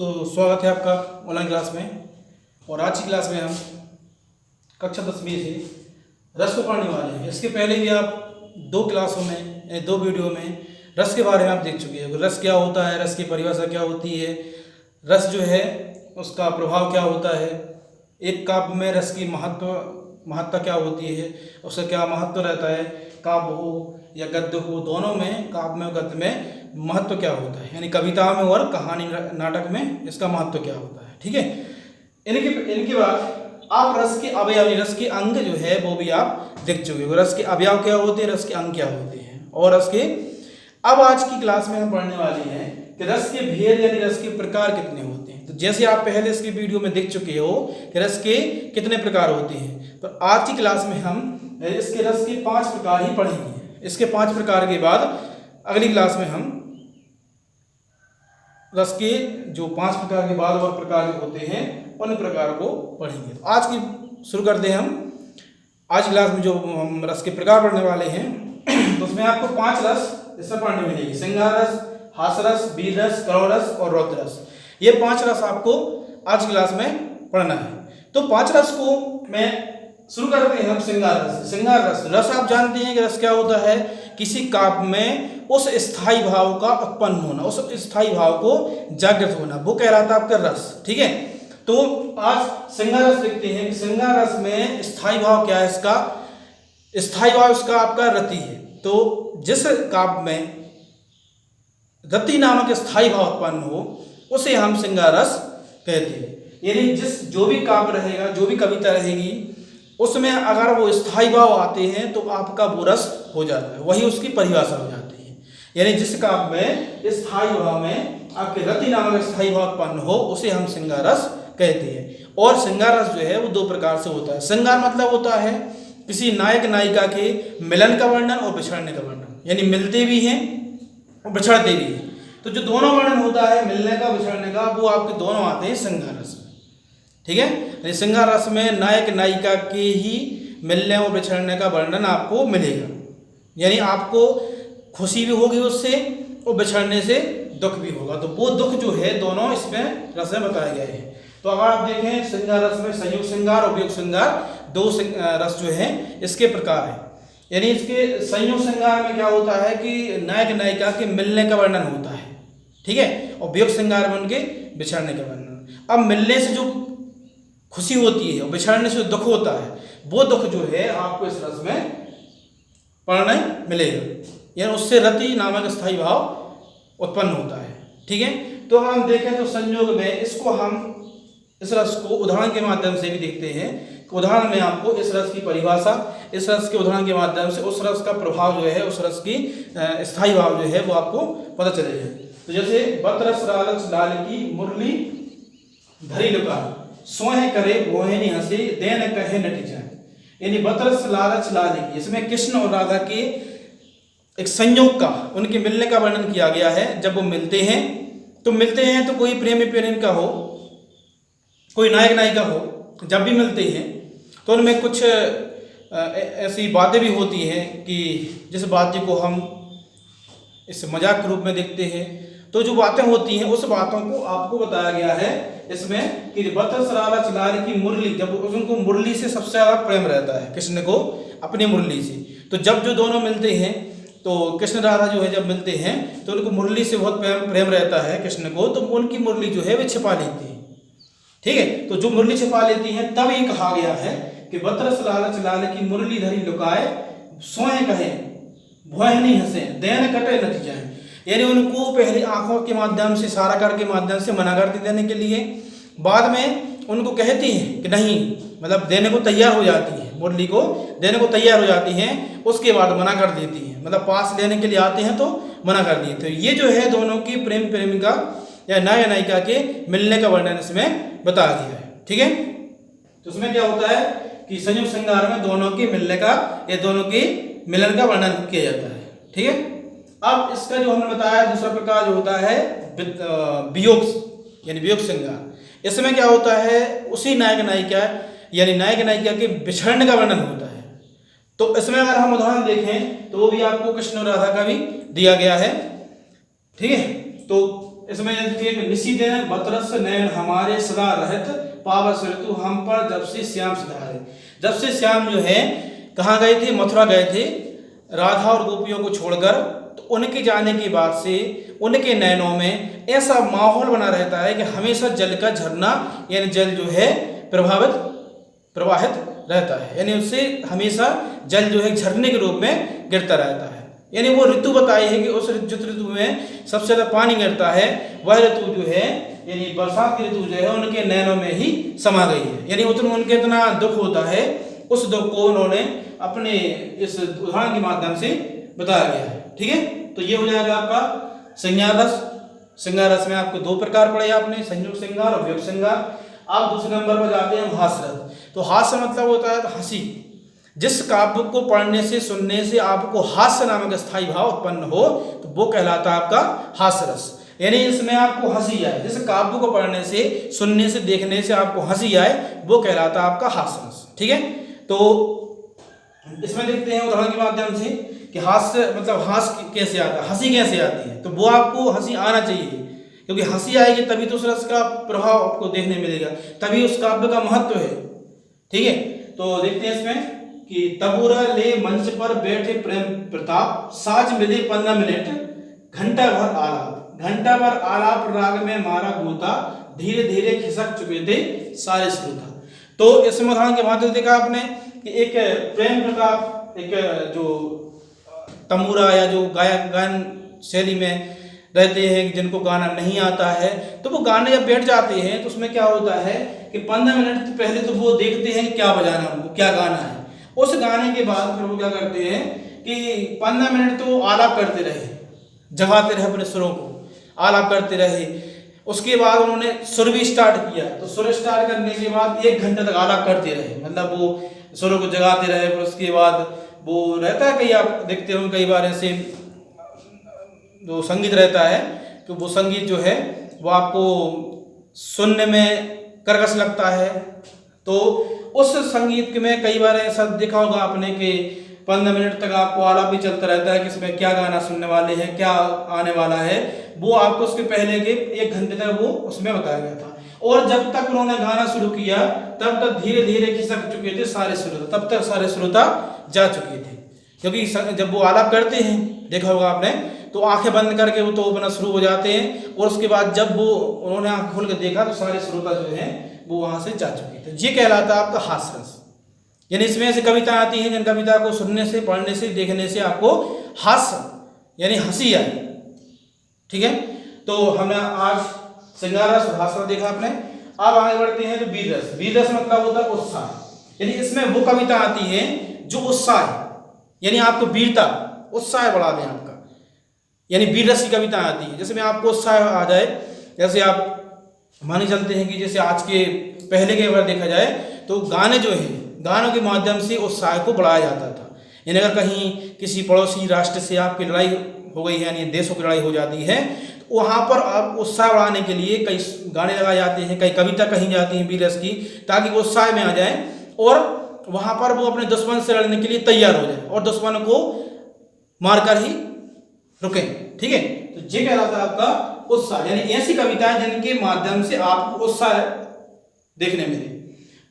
तो स्वागत है आपका ऑनलाइन क्लास में। और आज की क्लास में हम कक्षा 10वीं से रस को पढ़ने वाले हैं। इसके पहले भी आप दो क्लासों में, दो वीडियो में रस के बारे में आप देख चुके हैं। रस क्या होता है, रस की परिभाषा क्या होती है, रस जो है उसका प्रभाव क्या होता है, एक काव्य में रस की महत्ता क्या होती है, उसका क्या महत्व रहता है, काव्य हो या गद्य हो, दोनों में, काव्य में और गद्य में महत्व क्या होता है, यानी कविता में और कहानी नाटक में इसका महत्व क्या होता है। ठीक है। इनके बाद आप रस के अवयव, रस के अंग जो है वो भी आप देख चुके हो। रस के अवयव क्या होते हैं, रस के अंग क्या होते हैं, और रस के अब आज की क्लास में हम पढ़ने वाले हैं कि रस के भेद यानी रस के प्रकार कितने होते हैं। तो जैसे आप पहले इसकी वीडियो में देख चुके हो कि रस के कितने प्रकार होते हैं, तो आज की क्लास में हम इसके रस के 5 प्रकार ही पढ़ेंगे। इसके 5 प्रकार के बाद अगली क्लास में हम रस के जो 5 प्रकार के बाद और प्रकार होते हैं उन प्रकार को पढ़ेंगे। तो आज की शुरू करते हैं हम। आज की क्लास में जो हम रस के प्रकार पढ़ने वाले हैं तो उसमें आपको 5 रस इसमें पढ़ने मिलेगी। श्रृंगार रस, हास रस, वीर रस, करुण रस और रौद्र रस। ये 5 रस आपको आज की क्लास में पढ़ना है। तो 5 रस को मैं शुरू करते हैं हम श्रृंगार रस। श्रृंगार रस, रस आप जानते हैं कि रस क्या होता है, किसी काव्य में उस स्थायी भाव का उत्पन्न होना, उस स्थायी भाव को जागृत होना, वो कहलाता है आपका रस। ठीक है। तो आज श्रृंगार रस देखते हैं कि श्रृंगार रस में स्थायी भाव क्या है, इसका स्थायी भाव इसका आपका रति है। तो जिस काव्य में रति नामक स्थायी भाव उत्पन्न हो उसे हम श्रृंगार रस कहते हैं। यानी जो भी काव्य रहेगा, जो भी कविता रहेगी, उसमें अगर वो स्थायी भाव आते हैं तो आपका वो रस हो जाता है, वही उसकी परिभाषा हो जाती है। यानी जिस काव्य में स्थायी भाव में आपके रति नामक स्थायी भाव उत्पन्न हो उसे हम श्रृंगार रस कहते हैं। और श्रृंगार रस जो है वो 2 प्रकार से होता है। श्रृंगार मतलब होता है किसी नायक नायिका के मिलन का वर्णन और बिछड़ने का वर्णन, यानी मिलते भी हैं और बिछड़ते भी हैं। तो जो दोनों वर्णन होता है, मिलने का बिछड़ने का, वो आपके दोनों आते हैं श्रृंगार रस में। ठीक है। श्रृंगार रस में नायक नायिका के ही मिलने और बिछड़ने का वर्णन आपको मिलेगा, यानी आपको खुशी भी होगी उससे और बिछड़ने से दुख भी होगा। तो वो दुख जो है दोनों इसमें रस में बताए गए हैं। तो अगर आप देखें श्रृंगार रस में संयुक्त श्रृंगार और वियुक्त श्रृंगार 2 रस जो है इसके प्रकार है। यानी इसके संयुक्त श्रृंगार में क्या होता है कि नायक नायिका के मिलने का वर्णन होता है। ठीक है। और वियुक्त श्रृंगार में उनके बिछड़ने का वर्णन। अब मिलने से जो खुशी होती है और बिछड़ने से दुख होता है, वो दुख जो है आपको इस रस में पढ़ने मिलेगा, यानी उससे रति नामक स्थायी भाव उत्पन्न होता है। ठीक है। तो हम देखें तो संयोग में इसको हम इस रस को उदाहरण के माध्यम से भी देखते हैं। उदाहरण में आपको इस रस की परिभाषा, इस रस के उदाहरण के माध्यम से उस रस का प्रभाव जो है, उस रस की स्थायी भाव जो है वो आपको पता चलेगा। तो जैसे बत रस लालच लाल की मुरली धरी लुका, सोहे करे बोहनी हंसी देन कहे नटी जाए। यानी बतरस लालच लाल की, इसमें कृष्ण और राधा के एक संयोग का, उनके मिलने का वर्णन किया गया है। जब वो मिलते हैं तो कोई प्रेमी प्रेमिका हो, कोई नायक नायिका हो, जब भी मिलते हैं तो उनमें कुछ ऐसी बातें भी होती हैं कि जिस बात को हम इस मजाक के रूप में देखते हैं। तो जो बातें होती हैं उस बातों को आपको बताया गया है इसमें कि बतरस लालच लाल की मुरली, जब उनको मुरली से सबसे ज़्यादा प्रेम रहता है, कृष्ण को अपनी मुरली से। तो जब जो दोनों मिलते हैं तो कृष्ण राधा जो है जब मिलते हैं तो उनको मुरली से बहुत प्रेम रहता है कृष्ण को, तो उनकी मुरली जो है वे छिपा लेती है। ठीक है। तो जो मुरली छिपा लेती हैं तब ये कहा गया है कि बतरस लालच लाल की मुरली धरी लुकाए, सोए कहे भोहनी हंसे देन कटे नटी जाए। यानी उनको पहले आंखों के माध्यम से, इशारा करके माध्यम से मना कर देने के लिए, बाद में उनको कहती हैं कि नहीं, मतलब देने को तैयार हो जाती है, मुरली को देने को तैयार हो जाती हैं, उसके बाद मना कर देती हैं, मतलब पास लेने के लिए आते हैं तो मना कर देते हैं। ये जो है दोनों की प्रेम प्रेमिका या नायक नायिका के मिलने का वर्णन इसमें बताया गया है। ठीक है। तो उसमें क्या होता है कि संयुक्त श्रृंगार में दोनों की मिलने का या दोनों की मिलन का वर्णन किया जाता है। ठीक है। अब इसका जो हमने बताया दूसरा प्रकार जो होता है वियोग, यानी वियोग श्रृंगार। इसमें क्या होता है, उसी नायक नायिका यानी नायक नायिका के बिछड़ने का वर्णन होता है। तो इसमें अगर हम उदाहरण देखें तो वो भी आपको कृष्ण और राधा का भी दिया गया है। ठीक है। तो इसमें देखिए कि निशिदिन बतरस नयन हमारे सदा रहत पावस ऋतु हम पर जब से श्याम सिधारे। जब से श्याम जो है कहाँ गए थे, मथुरा गए थे राधा और गोपियों को छोड़कर, तो उनके जाने के बाद से उनके नयनों में ऐसा माहौल बना रहता है कि हमेशा जल का झरना यानी जल जो है प्रवाहित रहता है, यानी उससे हमेशा जल जो है झरने के रूप में गिरता रहता है। यानी वो ऋतु बताई है कि उस जिस ऋतु में सबसे ज़्यादा पानी गिरता है वह ऋतु जो है यानी बरसात की ऋतु जो है उनके नयनों में ही समा गई है। यानी उनके इतना दुख होता है, उस दुख को उन्होंने अपने इस उदाहरण के माध्यम से बताया गया है। ठीक है, तो ये हो जाएगा आपका श्रृंगार रस। श्रृंगार रस में आपको दो प्रकार पढ़े आपने, संयुक्त श्रृंगार और व्यक्त श्रृंगार। आप दूसरे नंबर पर जाते हैं हास्य रस। तो हास्य मतलब होता है हंसी। जिस काव्य को पढ़ने से सुनने से आपको हास्य नामक स्थायी भाव उत्पन्न हो तो वो कहलाता है आपका हास्य रस। यानी इसमें आपको हंसी आए, जिस काव्य को पढ़ने से सुनने से देखने से आपको हंसी आए वो कहलाता है आपका हास्य रस। ठीक है, तो इसमें देखते हैं उदाहरण के माध्यम से कि हास्य मतलब हास्य कैसे आता है, हंसी कैसे आती है। तो वो आपको हंसी आना चाहिए, क्योंकि हंसी आएगी तभी तो उस रस का प्रभाव आपको देखने मिलेगा, तभी उस काव्य का महत्व है। ठीक है, तो देखते हैं इसमें कि तबूरा ले मंच पर बैठे प्रेम प्रताप, साज मिले 15 मिनट घंटा भर आलाप, घंटा भर आलाप राग में मारा गोता, धीरे धीरे खिसक चुके थे सारे श्रोता। तो इस उदाहरण के माध्यम से देखा आपने कि एक प्रेम प्रताप, एक जो तंबूरा या जो गायन शैली में रहते हैं जिनको गाना नहीं आता है, तो वो गाने जब बैठ जाते हैं तो उसमें क्या होता है कि 15 मिनट पहले तो वो देखते हैं क्या बजाना है, उनको क्या गाना है। उस गाने के बाद फिर वो क्या करते हैं कि 15 मिनट तो आलाप करते रहे, जगाते रहे अपने सुरों को, आलाप करते रहे। उसके बाद उन्होंने सुर भी स्टार्ट किया, तो सुर स्टार्ट करने के बाद 1 घंटे तक आलाप करते रहे, मतलब वो सुरों को जगाते रहे। फिर उसके बाद वो रहता है, कई आप देखते हो कई बार ऐसे जो संगीत रहता है कि वो संगीत जो है वो आपको सुनने में कर्कश लगता है, तो उस संगीत में कई बार ऐसा देखा होगा आपने कि 15 मिनट तक आपको आलाप भी चलता रहता है कि इसमें क्या गाना सुनने वाले हैं, क्या आने वाला है, वो आपको उसके पहले के 1 घंटे तक वो उसमें बताया गया था। और जब तक उन्होंने गाना शुरू किया तब तक धीरे धीरे खिसक चुके थे सारे श्रोता, तब तक सारे श्रोता जा चुके थे। क्योंकि जब वो आलाप करते हैं देखा होगा आपने, तो आंखें बंद करके वो तो बना शुरू हो जाते हैं, और उसके बाद जब वो उन्होंने आंख खोल के देखा तो सारे श्रोता जो हैं वो वहां से जा चुके थे। ये कहलाता है आपका हास्य रस। यानी इसमें ऐसी कविता आती है जिन कविता को सुनने से, पढ़ने से, देखने से आपको हास्य यानी हंसी आई। ठीक है, तो हमने आज श्रृंगार रस और हास्य रस देखा आपने। अब आगे बढ़ते हैं तो वीर रस। वीर रस मतलब होता है उत्साह। यानी इसमें वो कविता आती है जो उत्साह यानी आपको वीरता उत्साह बढ़ा दें आपका, यानी वीर रस की कविता आती है। जैसे में आपको उत्साह आ जाए, जैसे आप माने चलते हैं कि जैसे आज के पहले के अगर देखा जाए तो गाने जो हैं गानों के माध्यम से उत्साह को बढ़ाया जाता था। यानी अगर कहीं किसी पड़ोसी राष्ट्र से आपकी लड़ाई हो गई है, यानी देशों की लड़ाई हो जाती है, तो वहाँ पर आप उत्साह बढ़ाने के लिए कई गाने लगाए जाते हैं, कई कविता कही जाती हैं वीर रस की, ताकि वो उत्साह में आ जाए और वहाँ पर वो अपने दुश्मन से लड़ने के लिए तैयार हो जाए और दुश्मन को मारकर ही रुके। ठीक है, तो ये कहलाता है आपका उत्साह। यानी ऐसी कविताएं जिनके माध्यम से आपको उत्साह देखने मिले।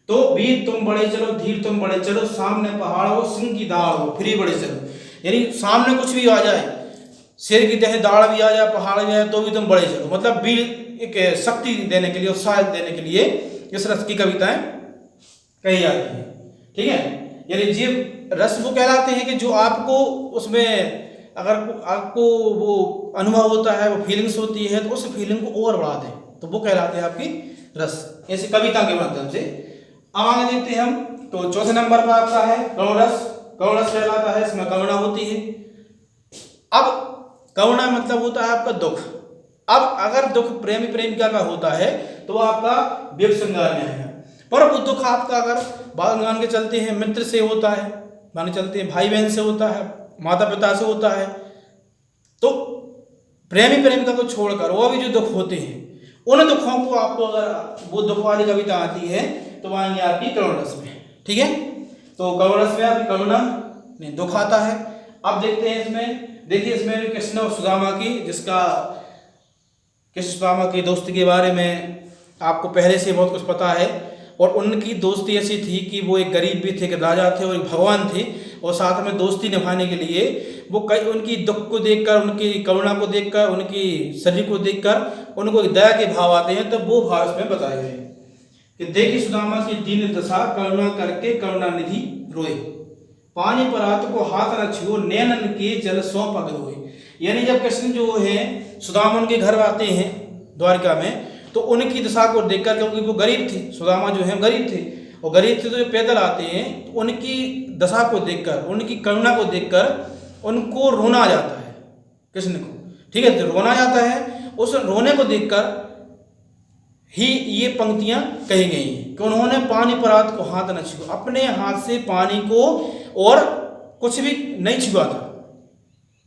तो वीर तुम बड़े चलो, धीर तुम बड़े चलो, सामने पहाड़ हो, सिंह की दाढ़ हो, फिर बड़े चलो। यानी सामने कुछ भी आ जाए, शेर की तह दाढ़ भी आ जाए, पहाड़ भी आ जाए, तो भी तुम बड़े चलो। मतलब वीर एक शक्ति देने के लिए, उत्साह देने के लिए इस रस की कविताएं कही जाती हैं। ठीक है, यानी ये रस वो कहलाते हैं कि जो आपको उसमें अगर आपको वो अनुभव होता है, वो फीलिंग्स होती है, तो उस फीलिंग को और बढ़ा दें, तो वो कहलाते हैं आपकी रस, ऐसी कविता के माध्यम से। अब आगे देखते हैं हम, तो चौथे नंबर पर आपका है करुण रस। करुण रस कहलाता है, इसमें करुणा होती है। अब करुणा मतलब होता है आपका दुख। अब अगर दुख प्रेमी प्रेमिका का होता है तो वो आपका व्यक्त श्रृंगार में आएगा, पर वो दुख आपका अगर मान के चलते हैं मित्र से होता है, मान के चलते हैं भाई बहन से होता है, माता पिता से होता है, तो प्रेमी प्रेमिका को छोड़कर वो भी जो दुख होते हैं उन दुखों को आपको अगर वो दुख वाली कविता आती है तो आएंगे आपकी करुण रस में। ठीक है, तो करुण रस में आपकी करुणा नहीं दुख आता है। अब देखते हैं इसमें, देखिए इसमें कृष्ण और सुदामा की, जिसका कृष्ण सुदामा की दोस्ती के बारे में आपको पहले से बहुत कुछ पता है। और उनकी दोस्ती ऐसी थी कि वो एक गरीब भी थे, एक राजा थे और एक भगवान थे, और साथ में दोस्ती निभाने के लिए वो कई उनकी दुख को देखकर, उनकी करुणा को देखकर, उनकी शरीर को देखकर उनको एक दया के भाव आते हैं। तो वो भाव इसमें बताए गए हैं कि देखी सुदामा की दीन दशा, करुणा करके करुणा निधि रोए, पानी परात को हाथ न छुओ, नैनन के जल सौ पग रोए। यानी जब कृष्ण जो है सुदामा उनके घर आते हैं द्वारिका में, तो उनकी दशा को देखकर, क्योंकि वो गरीब थे, सुदामा जो है गरीब थे, और गरीब थे तो जो पैदल आते हैं, तो उनकी दशा को देखकर, उनकी करुणा को देखकर उनको रोना आ जाता है कृष्ण को, ठीक है, तो रोना जाता है। उस रोने को देखकर ही ये पंक्तियां कही गई हैं कि उन्होंने पानी परात को हाथ न छुआ, अपने हाथ से पानी को और कुछ भी नहीं छुआ था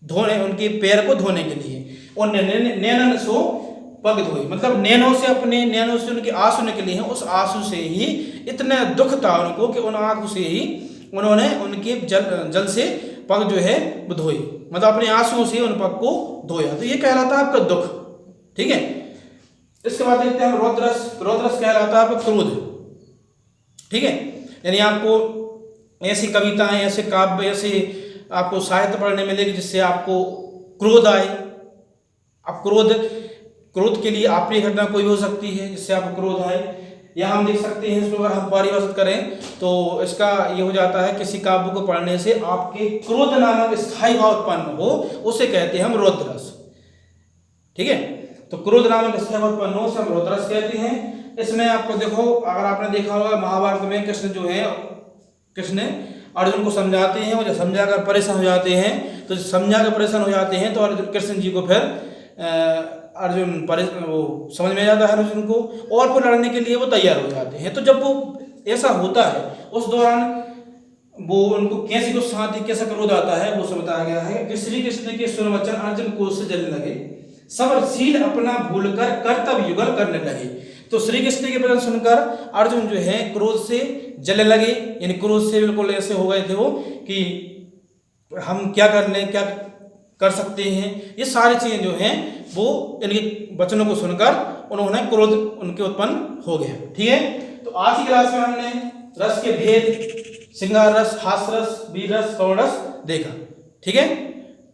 धोने, उनके पैर को धोने के लिए। और नैनन सो पग धोए, मतलब नैनों से, अपने नैनों से उनकी आंसू निकली हैं, उस आंसू से ही इतना दुख था उनको कि उन आंखों से ही उन्होंने उनके जल से पग जो है वो धोए, मतलब अपने आंसुओं से उन पग को धोया। तो ये कहलाता है आपका दुख, ठीक है। इसके बाद देखते हैं हम रौद्रस। रौद्रस कहलाता है आपका क्रोध, ठीक है। यानी आपको ऐसी कविताएं, ऐसे काव्य, ऐसे आपको साहित्य पढ़ने मिलेगी जिससे आपको क्रोध आए। अब क्रोध के लिए अप्रिय घटना कोई हो सकती है जिससे आपको क्रोध आए। या हम देख सकते हैं इसको अगर हम परिभाषित करें तो इसका ये हो जाता है, किसी काव्य को पढ़ने से आपके क्रोध नामक स्थायी भाव उत्पन्न हो, उसे कहते हैं हम रौद्रस, ठीक है। तो क्रोध नामक स्थायी भाव उत्पन्न हो उसे हम रौद्रस कहते हैं। इसमें आपको देखो, अगर आपने देखा होगा महाभारत में कृष्ण जो है, कृष्ण अर्जुन को समझाते हैं, और जब समझाकर परेशान हो जाते हैं, तो समझाकर परेशान हो जाते हैं तो अर्जुन कृष्ण जी को फिर अर्जुन वो समझ में जाता है अर्जुन को, और फिर लड़ने के लिए वो तैयार हो जाते हैं। तो जब वो ऐसा होता है उस दौरान वो उनको कैसी गुस्सा आती, कैसा क्रोध आता है, वो सब बताया गया है कि श्री कृष्ण के सुन वचन अर्जुन को से जलने लगे, सब शील अपना भूलकर कर्तव्य युगल करने लगे। तो श्री कृष्ण के वचन सुनकर अर्जुन जो है क्रोध से जलने लगे, यानी क्रोध से बिल्कुल ऐसे हो गए थे वो कि हम क्या कर लें, क्या कर सकते हैं। ये सारी चीजें जो हैं वो इनके वचनों को सुनकर उन्होंने क्रोध उनके उत्पन्न हो गया, ठीक है। तो आज की क्लास में हमने रस के भेद, श्रृंगार रस, हास रस, वीर रस, करुण रस देखा, ठीक है।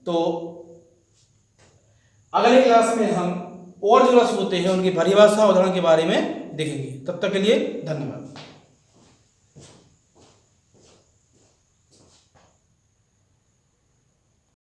तो अगले क्लास में हम और जो रस होते हैं उनकी परिभाषा, उदाहरण के बारे में देखेंगे। तब तक के लिए धन्यवाद।